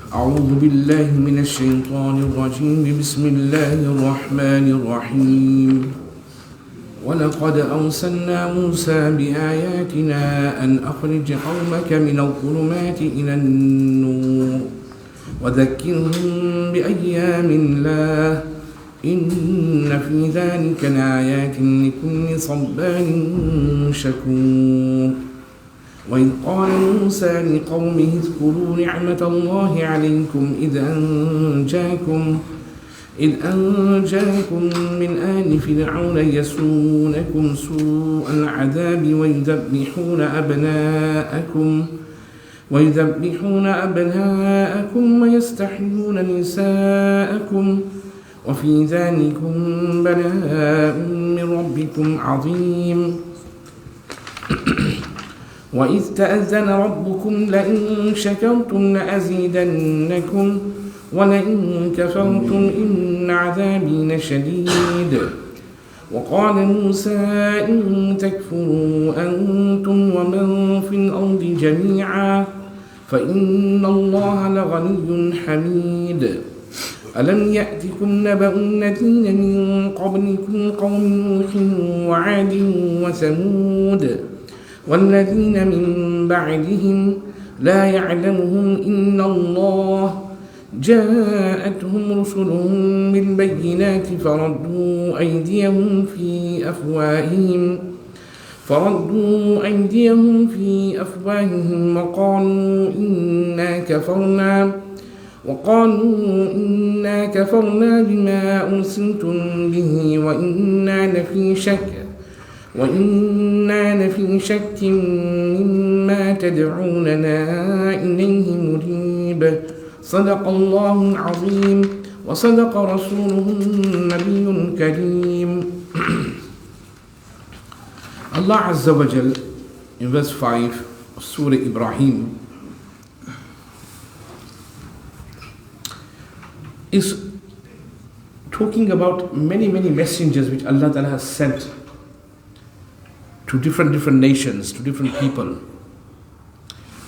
أعوذ بالله من الشيطان الرجيم بسم الله الرحمن الرحيم ولقد أرسلنا موسى بآياتنا أن أخرج قومك من الظلمات إلى النور وذكرهم بأيام الله إن في ذلك لآيات لكل صبار شكور وإذ قال موسى لقومه اذكروا نعمة الله عليكم إذ أنجاكم من آل فرعون يسومونكم سوء العذاب ويذبحون أبناءكم ويستحيون نساءكم وفي ذلكم بلاء من ربكم عظيم وإذ تأذن ربكم لئن شكرتم لأزيدنكم ولئن كفرتم إن عذابي لشديد وقال موسى إن تكفروا أنتم ومن في الأرض جميعا فإن الله لغني حميد ألم يأتكم نبأ الذين من قبلكم قوم نوح وعاد وثمود والذين من بعدهم لا يعلمهم إن الله جاءتهم رسلهم بالبينات فردوا أيديهم في أفواههم وقالوا إنا كفرنا بما أرسلتم به وإنا لفي شك مما تدعوننا إليه مريب صدق الله العظيم وصدق رسوله النبي الكريم. Allah Azza wa Jal in verse 5 of Surah Ebrahim is talking about many messengers which Allah Ta'ala has sent to different nations, to different people,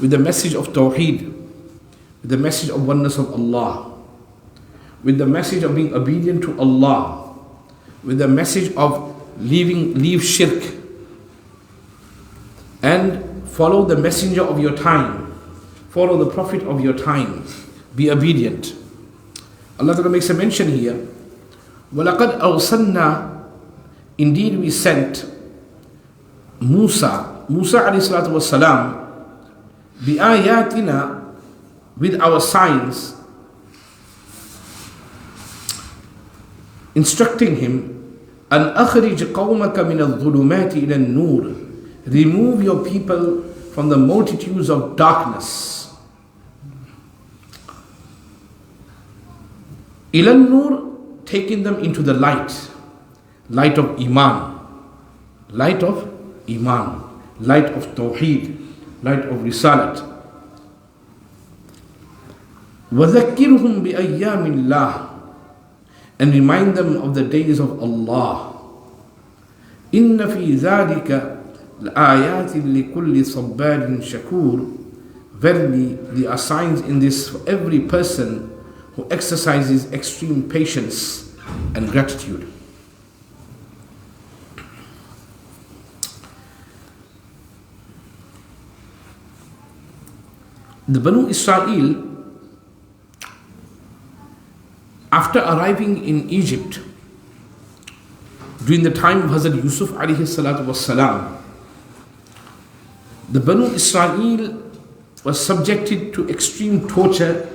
with the message of Tawheed, with the message of oneness of Allah, with the message of being obedient to Allah, with the message of leave shirk, and follow the messenger of your time, follow the prophet of your time, be obedient. Allah Ta'ala makes a mention here, وَلَقَدْ أَرْسَلْنَا, indeed we sent Musa alayhi salatu was salam, بِآيَاتِنَا, with our signs, instructing him, أَنْ أَخْرِجْ قَوْمَكَ مِنَ الظُّلُمَاتِ إِلَى النُّورِ, remove your people from the multitudes of darkness. إِلَى النُّورِ, taking them into the light of Iman, light of Tawheed, light of Risalat. وَذَكِّرْهُمْ بِأَيَّامِ اللَّهِ, and remind them of the days of Allah. إِنَّ فِي ذَلِكَ لَآيَاتٍ لِكُلِّ صَبَّارٍ شَكُورٍ, verily there are signs in this for every person who exercises extreme patience and gratitude. The Banu Israel, after arriving in Egypt during the time of Hazrat Yusuf alayhi salatu was salam, the Banu Israel was subjected to extreme torture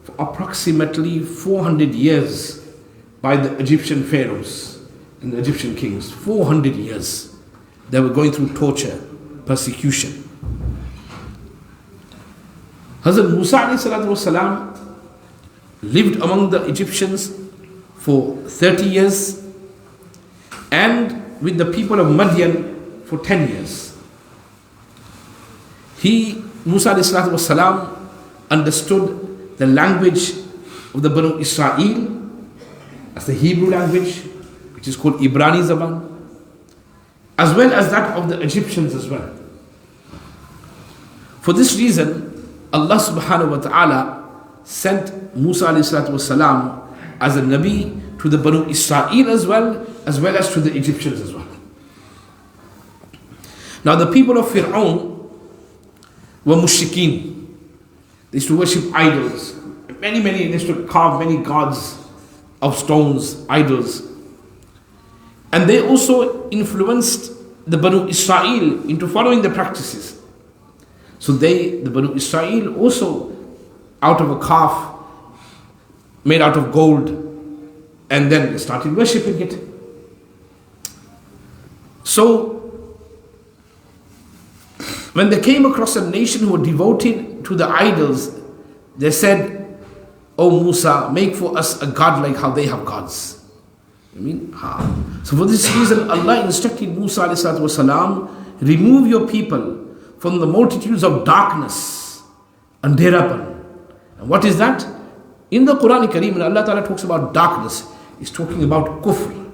for approximately 400 years by the Egyptian pharaohs and the Egyptian kings. 400 years they were going through torture, persecution. Hazrat Musa alayhi salatu was salam lived among the Egyptians for 30 years and with the people of Madian for 10 years. Musa alayhi salatu was salam understood the language of the Banu Israel, as the Hebrew language, which is called Ibrani Zaban, as well as that of the Egyptians as well. For this reason, Allah subhanahu wa ta'ala sent Musa والسلام, as a Nabi to the Banu Israel as well as to the Egyptians as well. Now the people of Fir'aun were mushrikeen. They used to worship idols. They used to carve many gods of stones, idols. And they also influenced the Banu Israel into following the practices. So the Banu Israel also, out of a calf made out of gold, and then they started worshipping it. So when they came across a nation who were devoted to the idols, they said, "O Musa, make for us a god like how they have gods." So for this reason, Allah instructed Musa والسلام, remove your people from the multitudes of darkness and thereupon. And what is that? In the Qur'an Kareem, when Allah Ta'ala talks about darkness, He's talking about kufr,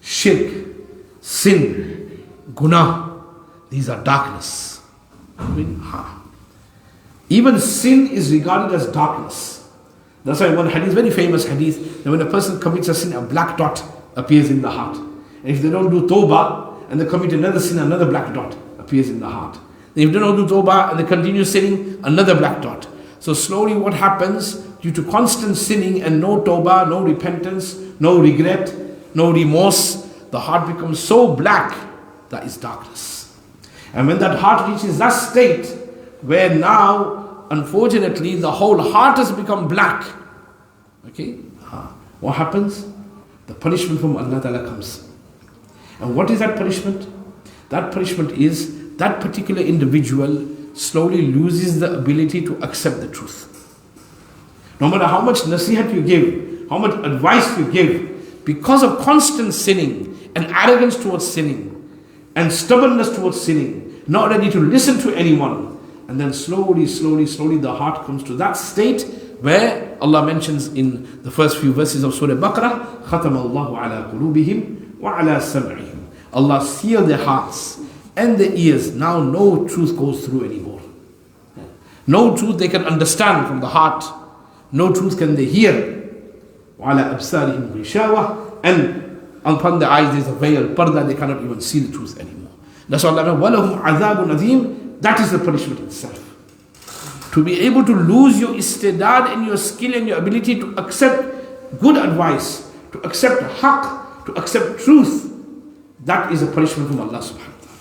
shirk, sin, guna. These are darkness. Even sin is regarded as darkness. That's why one hadith, very famous hadith, that when a person commits a sin, a black dot appears in the heart. And if they don't do tawbah and they commit another sin, another black dot appears in the heart. And if they don't do tawbah and they continue sinning, another black dot. So slowly what happens, due to constant sinning and no tawbah, no repentance, no regret, no remorse, the heart becomes so black, that is darkness. And when that heart reaches that state, where now, unfortunately, the whole heart has become black, okay, what happens? The punishment from Allah Ta'ala comes. And what is that punishment? That punishment is that particular individual slowly loses the ability to accept the truth. No matter how much nasihat you give, how much advice you give, because of constant sinning and arrogance towards sinning and stubbornness towards sinning, not ready to listen to anyone, and then slowly the heart comes to that state where Allah mentions in the first few verses of Surah Baqarah, خَتَمَ اللَّهُ عَلَىٰ قُلُوبِهِمْ وَعَلَىٰ سَمْعِهِمْ. Allah sealed their hearts and their ears. Now no truth goes through anymore. No truth they can understand from the heart. No truth can they hear. وَعَلَىٰ أَبْصَارِهِمْ غِشَاوَةٌ. And upon the eyes there is a veil, parda, they cannot even see the truth anymore. That's why Allah says, وَلَهُمْ عَذَابٌ عَظِيمٌ. That is the punishment itself. To be able to lose your istidad and your skill and your ability to accept good advice, to accept haqq, to accept truth, that is a punishment from Allah subhanahu wa ta'ala.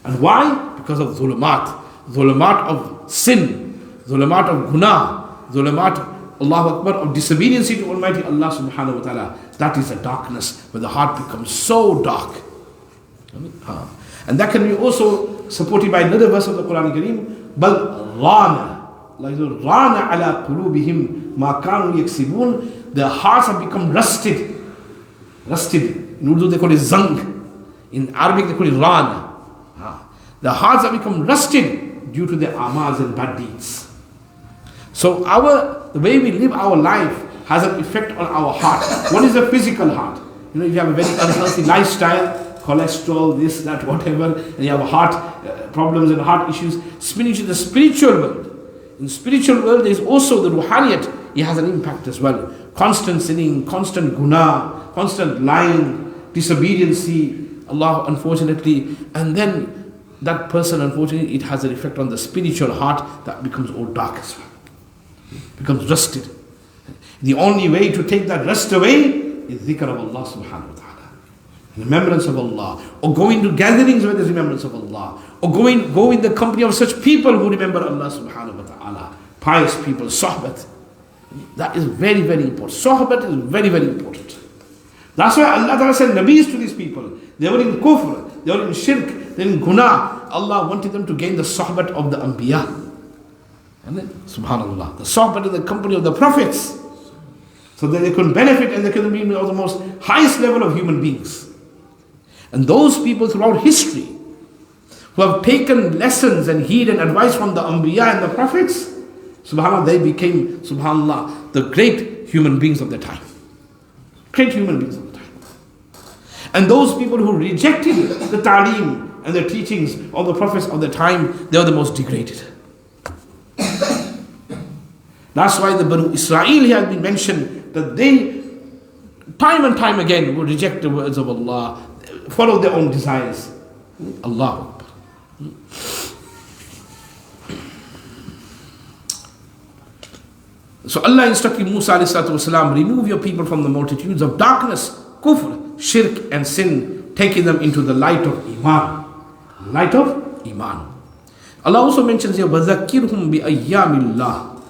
And why? Because of dhulumat. Dhulumat of sin, dhulumat of guna, dhulumat, Allahu Akbar, of disobedience to Almighty Allah subhanahu wa ta'ala. That is a darkness where the heart becomes so dark. And that can be also supported by another verse of the Qur'an Kareem, Bal Rana. Rana ala qulubihim ma kanu yaksibun. Their hearts have become rusted. In Urdu they call it zang. In Arabic they call it rana. The hearts have become rusted due to their amals and bad deeds. So the way we live our life has an effect on our heart. What is the physical heart? If you have a very unhealthy lifestyle, cholesterol, this, that, whatever, and you have heart problems and heart issues, spinning to the spiritual world. In the spiritual world, there is also the ruhaniyat. It has an impact as well. Constant sinning, constant guna, constant lying, disobedience, Allah, unfortunately, and then that person, unfortunately, it has an effect on the spiritual heart that becomes all dark as well. Becomes rusted. The only way to take that rust away is dhikr of Allah subhanahu wa ta'ala. Remembrance of Allah. Or going to gatherings where there's remembrance of Allah. Or go in the company of such people who remember Allah subhanahu wa ta'ala. Pious people, sohbat. That is very, very important. Sohbat is very, very important. That's why Allah Ta'ala sent Nabis to these people. They were in kufr, they were in shirk, they were in guna. Allah wanted them to gain the sohbat of the anbiya. And then, subhanallah, the sohbat in the company of the prophets. So that they could benefit and they could be of the most highest level of human beings. And those people throughout history who have taken lessons and heed and advice from the anbiya and the prophets, subhanallah, they became, subhanallah, the great human beings of their time. Great human beings of the time. And those people who rejected the ta'aleem and the teachings of the prophets of the time, they are the most degraded. That's why the Banu Israel here has been mentioned, that they time and time again would reject the words of Allah, follow their own desires. Allah Akbar. So Allah instructed Musa alayhi salatu wasalam, remove your people from the multitudes of darkness, kufr, shirk and sin, taking them into the light of Iman. Light of Iman. Allah also mentions here, وَذَكِّرْهُمْ بِأَيَّامِ اللَّهِ,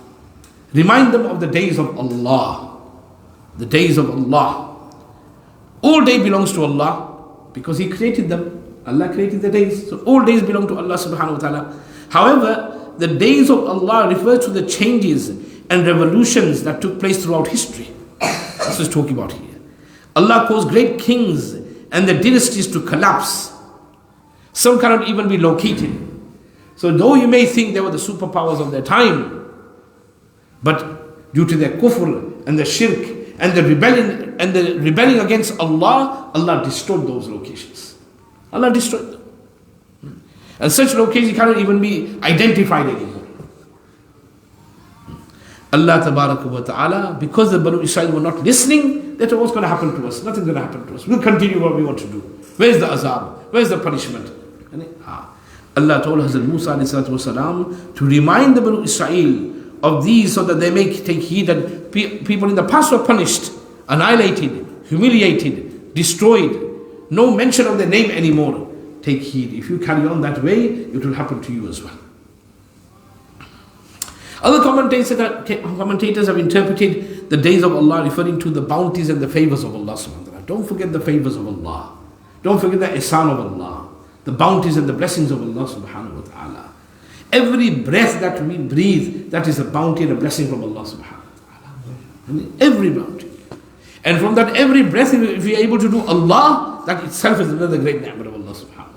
remind them of the days of Allah. The days of Allah. All day belongs to Allah because He created them. Allah created the days. So all days belong to Allah subhanahu wa ta'ala. However, the days of Allah refer to the changes and revolutions that took place throughout history. This is talking about here. Allah caused great kings and their dynasties to collapse. Some cannot even be located. So though you may think they were the superpowers of their time, but due to their kufr and the shirk and the rebelling against Allah, Allah destroyed those locations. Allah destroyed them. And such locations cannot even be identified anymore. Allah Tabaraka wa Ta'ala, because the Banu Israel were not listening, that's what's going to happen to us. Nothing's going to happen to us. We'll continue what we want to do. Where's the azab? Where's the punishment? Allah told Hazrat Musa ﷺ to remind the Banu Israel of these so that they may take heed that people in the past were punished, annihilated, humiliated, destroyed. No mention of their name anymore. Take heed. If you carry on that way, it will happen to you as well. Other commentators have interpreted the days of Allah referring to the bounties and the favors of Allah subhanahu wa ta'ala. Don't forget the favors of Allah. Don't forget the ihsan of Allah. The bounties and the blessings of Allah subhanahu wa ta'ala. Every breath that we breathe, that is a bounty and a blessing from Allah subhanahu wa ta'ala. Every bounty. And from that every breath, if we are able to do Allah, that itself is another great ni'mah of Allah subhanahu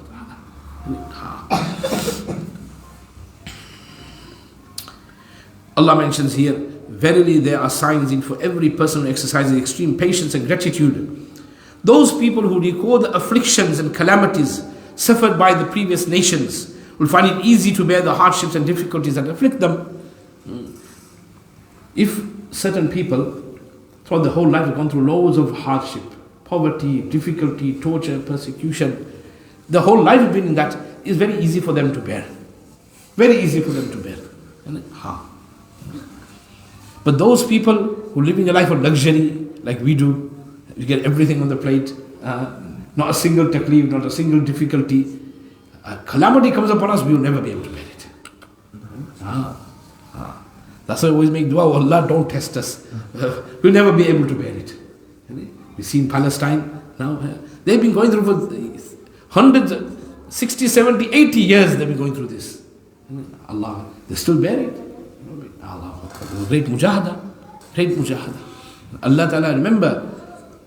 wa ta'ala. Allah mentions here, verily there are signs in for every person who exercises extreme patience and gratitude. Those people who record the afflictions and calamities suffered by the previous nations will find it easy to bear the hardships and difficulties that afflict them. If certain people throughout the whole life have gone through loads of hardship, poverty, difficulty, torture, persecution, the whole life has been in that, is very easy for them to bear. Very easy for them to bear. But those people who live in a life of luxury, like we do, we get everything on the plate, not a single taklif, not a single difficulty. A calamity comes upon us, we will never be able to bear it. That's why I always make dua, Allah, don't test us. We'll never be able to bear it. We see in Palestine now, they've been going through for hundreds, 60, 70, 80 years they've been going through this. Allah, they still bear it. Allah, great mujahada, great mujahada. Allah Ta'ala, remember,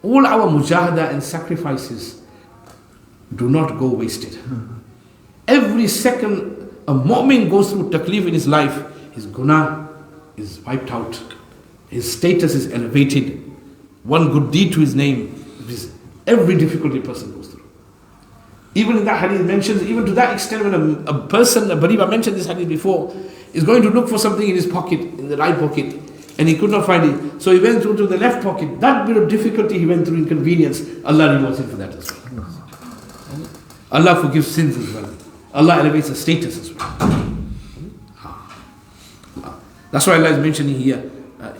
all our mujahada and sacrifices do not go wasted. Every second a mu'min goes through taklif in his life, his guna is wiped out, his status is elevated, one good deed to his name, every difficulty a person goes through. Even in that hadith mentions, even to that extent, when a person, a Bariba mentioned this hadith before, is going to look for something in his pocket, in the right pocket, and he could not find it. So he went through to the left pocket. That bit of difficulty he went through, inconvenience, Allah rewards him for that as well. Allah forgives sins as well. Allah elevates the status as well. That's why Allah is mentioning here,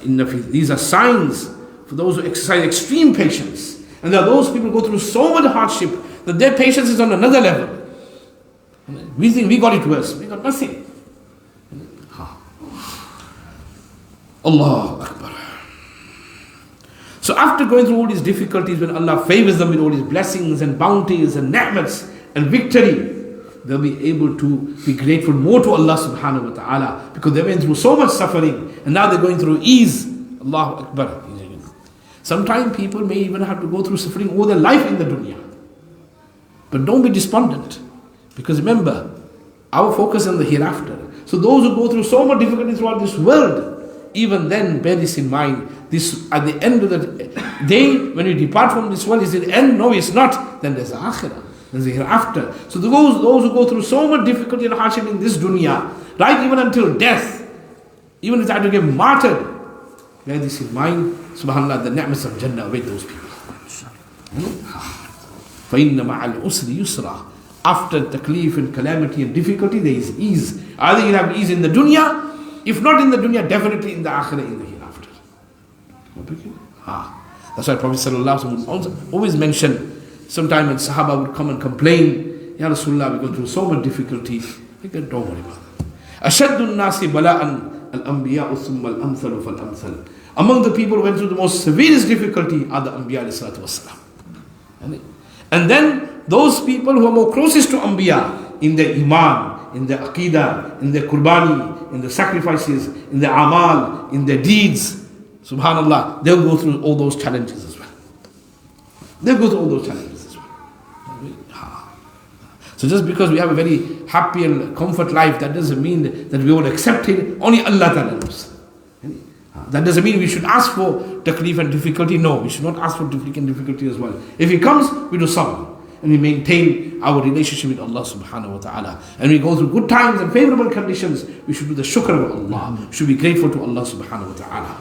these are signs for those who exercise extreme patience. And there are those people who go through so much hardship that their patience is on another level. We think we got it worse. We got nothing. Allah Akbar. So after going through all these difficulties, when Allah favors them with all these blessings and bounties and ni'mats and victory, they'll be able to be grateful more to Allah subhanahu wa ta'ala, because they went through so much suffering and now they're going through ease. Allahu Akbar. Sometimes people may even have to go through suffering all their life in the dunya. But don't be despondent, because remember, our focus is on the hereafter. So those who go through so much difficulty throughout this world, even then bear this in mind. This at the end of the day, when we depart from this world, is it the end? No, it's not. Then there's the akhirah, there's the hereafter. So those who go through so much difficulty and hardship in this dunya, right, even until death, Even if they had to get martyred, bear this in mind, subhanAllah, the ni'mas of Jannah await those people. فَإِنَّ مَعَ الْعُسْرِ يُسْرًا. After taklif and calamity and difficulty, there is ease. Either you have ease in the dunya, if not in the dunya, definitely in the akhirah, in the hereafter. That's why Prophet ﷺ always mentioned, sometime when Sahaba would come and complain, Ya Rasulullah, we're going through so much difficulty. He said, don't worry about it. أَشَدُّ النَّاسِ بَلَاءً الْأَنْبِيَاءُ ثُمَّ الْأَمْثَلُ فَالْأَمْثَلُ. Among the people who went through the most severest difficulty are the Anbiya alayhi salatu. And then those people who are more closest to Anbiya in their Iman, in their Aqidah, in their Qurbani, in their sacrifices, in their Amal, in their deeds, subhanAllah, they'll go through all those challenges as well. They'll go through all those challenges as well. So just because we have a very happy and comfort life, that doesn't mean that we will accept it. Only Allah Ta'ala knows. That doesn't mean we should ask for taklif and difficulty. No, we should not ask for taklif and difficulty as well. If it comes, we do sabr. And we maintain our relationship with Allah subhanahu wa ta'ala. And we go through good times and favorable conditions. We should do the shukr of Allah. We should be grateful to Allah subhanahu wa ta'ala.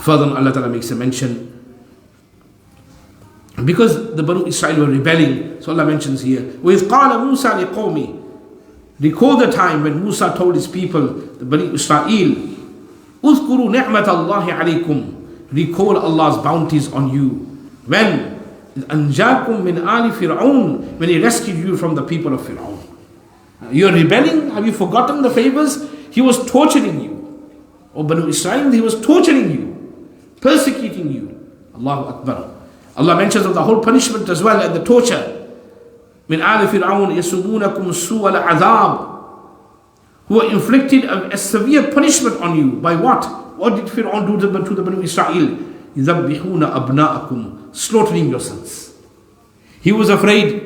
Further, Allah Ta'ala makes a mention. Because the Banu Israel were rebelling, so Allah mentions here, وَإِذْ قَالَ مُوسَى لِقَوْمِ. Recall the time when Musa told his people, the Banu Israel, اذكروا نعمة الله عليكم. Recall Allah's bounties on you. When? أنجاكم من آل فرعون. When He rescued you from the people of Fir'aun. You are rebelling? Have you forgotten the favors? He was torturing you. O Banu Israel, He was torturing you, persecuting you. Allahu Akbar. Allah mentions of the whole punishment as well and the torture. من آل فرعون يسومونكم سوء العذاب. Who are inflicted a severe punishment on you. By what? What did Fir'aun do to the Banu Israel? يذبحون أبناءكم. Slaughtering your sons. He was afraid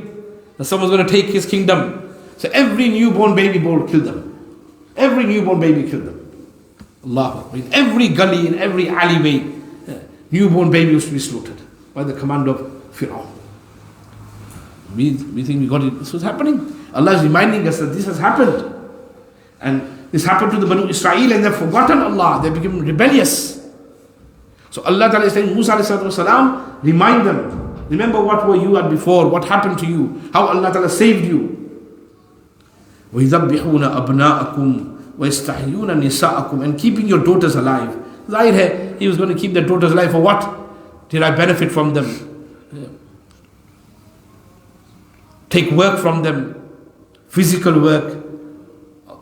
that someone's going to take his kingdom. So every newborn baby boy killed them. Every newborn baby killed them. Allah. In every gully, in every alleyway, newborn baby used to be slaughtered by the command of Fir'aun. We think we got it. This was happening. Allah is reminding us that this has happened. And this happened to the Banu Israel and they've forgotten Allah. They became rebellious. So Allah Ta'ala is saying, Musa ﷺ, remind them. Remember what were you at before, what happened to you, how Allah Ta'ala saved you. وَيُذَبِّحُونَ أَبْنَاءَكُمْ وَيَسْتَحْيُونَ نِسَاءَكُمْ. And keeping your daughters alive. Zahir, he was going to keep their daughters alive for what? Did I benefit from them? Take work from them, physical work,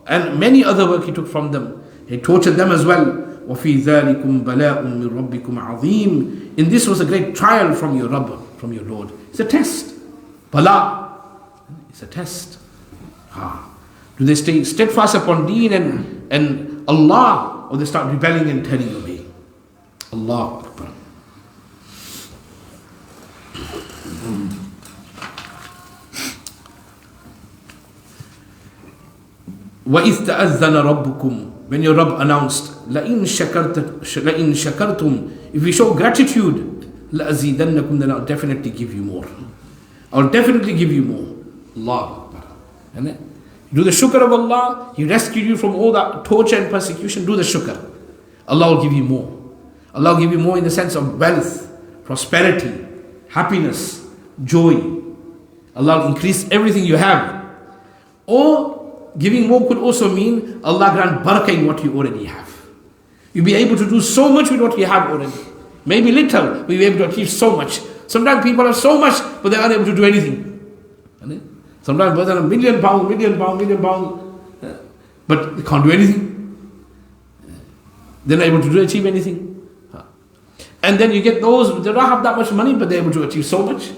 and many other work he took from them. He tortured them as well. وَفِي ذَلِكُمْ بَلَاءٌ مِّن رَبِّكُمْ عَظِيمٌ. In this was a great trial from your Rabb, from your Lord. It's a test. Bala. It's a test. Do they stay steadfast upon deen and Allah, or they start rebelling and turning away? Allahu Akbar. وَإِذْ تَأَذَّنَ رَبُّكُمْ. When your Rabb announced, لَإِن شَكَرْتُمْ. If you show gratitude, لَأَزِيدَنَّكُمْ. Then I'll definitely give you more. I'll definitely give you more. Allahu Akbar. And then, do the shukr of Allah. He rescued you from all that torture and persecution. Do the shukr. Allah will give you more. Allah will give you more in the sense of wealth, prosperity, happiness, joy. Allah will increase everything you have. Or giving more could also mean Allah grant barakah in what you already have. You'll be able to do so much with what you have already. Maybe little, but you'll be able to achieve so much. Sometimes people have so much, but they're unable to do anything. Sometimes more than £1 million, but they can't do anything. They're not able to achieve anything. And then you get those, they don't have that much money, but they're able to achieve so much.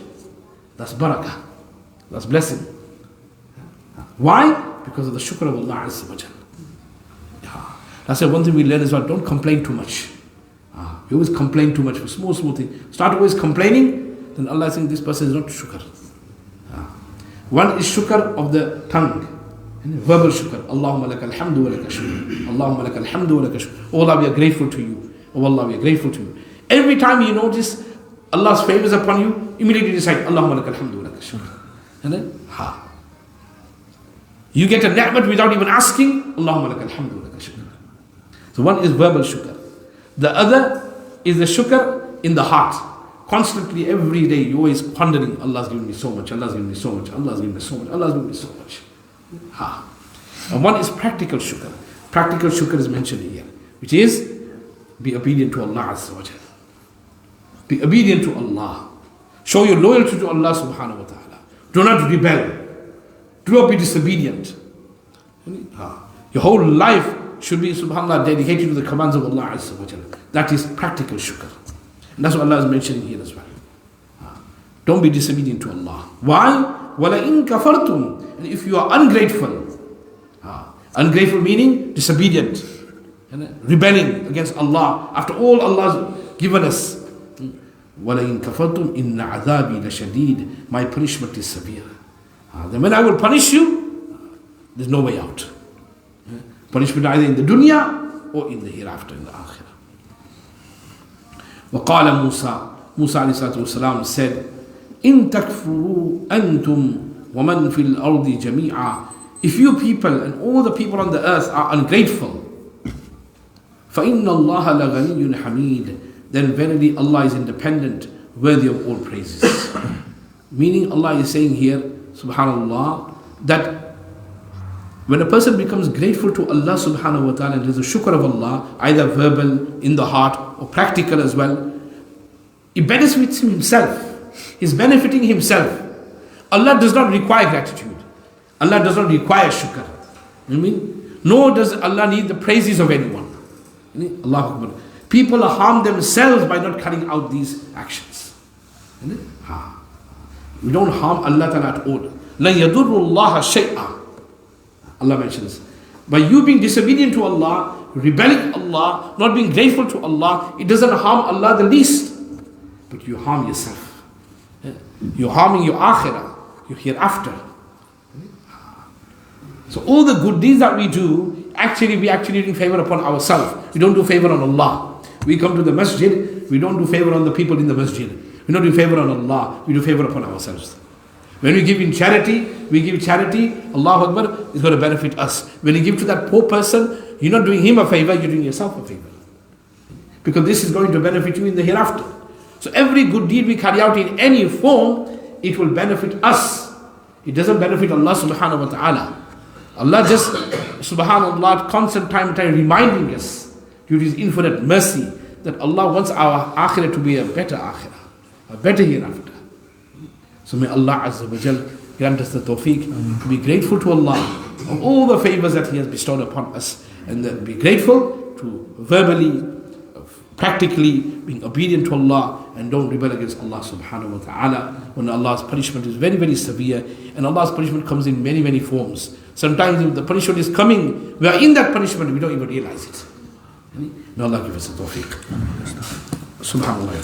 That's barakah. That's blessing. Why? Because of the shukr of Allah Azza wa Jal. That's why one thing we learn is, well, don't complain too much. You always complain too much for small things. Start always complaining, then Allah is saying this person is not shukr. One is shukr of the tongue, verbal shukr. Allahumma laka alhamdu wa laka shukr. Allahumma laka alhamdu wa laka shukr. Oh Allah, we are grateful to you. Oh Allah, we are grateful to you. Every time you notice Allah's favors upon you, immediately recite Allahumma laka alhamdu wa laka shukr. And then, You get a ni'mat without even asking, Allahumma lakal hamdu wa lakal shukr. So one is verbal shukr. The other is the shukr in the heart. Constantly, every day, you're always pondering, Allah's given me so much, Allah's given me so much, Allah's given me so much, Allah's given me so much. And one is practical shukr. Practical shukr is mentioned here, which is be obedient to Allah Azza wa Jal. Be obedient to Allah. Show your loyalty to Allah subhanahu wa ta'ala. Do not rebel. Do not be disobedient. Your whole life should be, subhanAllah, dedicated to the commands of Allah Azza wa Jal. That is practical shukr. And that's what Allah is mentioning here as well. Don't be disobedient to Allah. Why? وَلَئِن كَفَرْتُمْ. And if you are ungrateful, ungrateful meaning disobedient, rebelling against Allah after all Allah has given us. وَلَئِن كَفَرْتُمْ إِنَّ عَذَابِي لَشَدِيدٌ. My punishment is severe. Then when I will punish you, there's no way out. Punishment either in the dunya or in the hereafter, in the akhirah. وَقَالَ Musa. Musa alayhi salatu wasalam said, إِن تَكْفُرُوا أَنْتُمْ وَمَنْ فِي الْأَرْضِ جَمِيعًا. If you people and all the people on the earth are ungrateful, فَإِنَّ اللَّهَ لَغَنِيٌّ حَمِيدٌ. Then verily Allah is independent, worthy of all praises. Meaning Allah is saying here, subhanallah, that when a person becomes grateful to Allah subhanahu wa ta'ala, and there is a shukr of Allah, either verbal, in the heart, or practical as well, it benefits him himself. He's benefiting himself. Allah does not require gratitude. Allah does not require shukr. You know what I mean? Nor does Allah need the praises of anyone. Allahu Akbar. People harm themselves by not carrying out these actions. We don't harm Allah Ta'ala at all. لَن يَضُرُّ اللَّهَ شَيْئًا. Allah mentions. By you being disobedient to Allah, rebelling Allah, not being grateful to Allah, it doesn't harm Allah the least. But you harm yourself. You're harming your akhirah, your hereafter. So all the good deeds that we do, we actually do favor upon ourselves. We don't do favor on Allah. We come to the masjid, we don't do favor on the people in the masjid. We don't do favor on Allah, we do favor upon ourselves. When we give in charity, Allahu Akbar, is going to benefit us. When you give to that poor person, you're not doing him a favor, you're doing yourself a favor. Because this is going to benefit you in the hereafter. So every good deed we carry out in any form, it will benefit us. It doesn't benefit Allah subhanahu wa ta'ala. Allah just, subhanallah, constant time reminding us due to His infinite mercy that Allah wants our akhirah to be a better akhirah, a better hereafter. So may Allah Azza wa Jal grant us the tawfiq to be grateful to Allah for all the favors that He has bestowed upon us, and then be grateful to verbally, practically being obedient to Allah, and don't rebel against Allah subhanahu wa ta'ala when Allah's punishment is very, very severe. And Allah's punishment comes in many, many forms. Sometimes the punishment is coming, we are in that punishment, we don't even realize it. May Allah give us a tawfiq. Subhanallah.